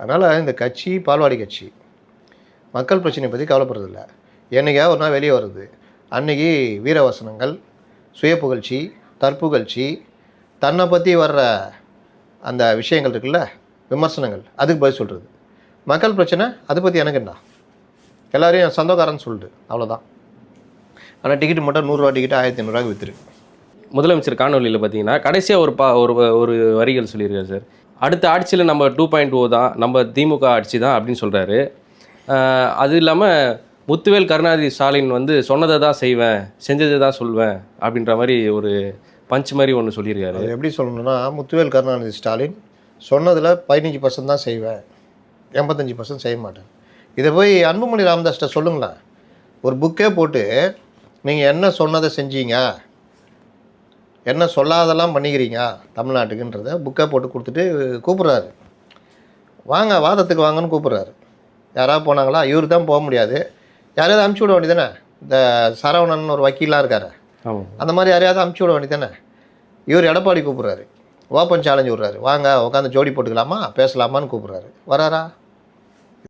அதனால் இந்த கட்சி பால்வாடி கட்சி மக்கள் பிரச்சனையை பற்றி கவலைப்படுறதில்ல. என்றைக்கா ஒரு நாள் வெளியே வருது, அன்றைக்கி வீரவசனங்கள், சுய புகழ்ச்சி, தற்புகழ்ச்சி, தன்னை பற்றி வர்ற அந்த விஷயங்கள் இருக்குல்ல, விமர்சனங்கள், அதுக்கு பதில் சொல்கிறது. மக்கள் பிரச்சனை அதை பற்றி எனக்கு என்ன, எல்லோரையும் சொந்தக்காரன்னு சொல்லிட்டு அவ்வளோதான். ஆனால் டிக்கெட்டு மட்டும் 100 டிக்கெட்டு 1500 விற்றுரு. முதலமைச்சர் காணொலியில் பார்த்தீங்கன்னா கடைசியாக ஒரு வரிகள் சொல்லியிருக்காரு சார். அடுத்த ஆட்சியில் நம்ம 2.0 தான், நம்ம திமுக ஆட்சி தான் அப்படின்னு சொல்கிறாரு. அது இல்லாமல் முத்துவேல் கருணாநிதி ஸ்டாலின் வந்து சொன்னதை தான் செய்வேன், செஞ்சதை தான் சொல்வேன் அப்படின்ற மாதிரி ஒரு பஞ்ச் மாதிரி ஒன்று சொல்லியிருக்காரு. அது எப்படி சொல்லணும்னா, முத்துவேல் கருணாநிதி ஸ்டாலின் சொன்னதில் 15% தான் செய்வேன், 85% செய்ய மாட்டேன். இதை போய் அன்புமணி ராமதாஸ்கிட்ட சொல்லுங்களேன். ஒரு புக்கே போட்டு நீங்கள் என்ன சொன்னதை செஞ்சீங்க, என்ன சொல்லாதெல்லாம் பண்ணிக்கிறீங்க தமிழ்நாட்டுக்குன்றத புக்கை போட்டு கொடுத்துட்டு கூப்பிட்றாரு. வாங்க வாதத்துக்கு வாங்கன்னு கூப்பிட்றாரு. யாராவது போனாங்களா? இவர் தான் போக முடியாது. யாரையாவது அமுச்சு விட வேண்டியதானே? இந்த சரவணன் ஒரு வக்கீலாக இருக்கார், அந்த மாதிரி யாரையாவது அமுச்சு விட வேண்டியதானே? இவர் எடப்பாடி கூப்பிட்றாரு, ஓப்பன் சேலஞ்சு விட்றாரு. வாங்க உட்காந்து ஜோடி போட்டுக்கலாமா, பேசலாமான்னு கூப்பிட்றாரு. வராரா?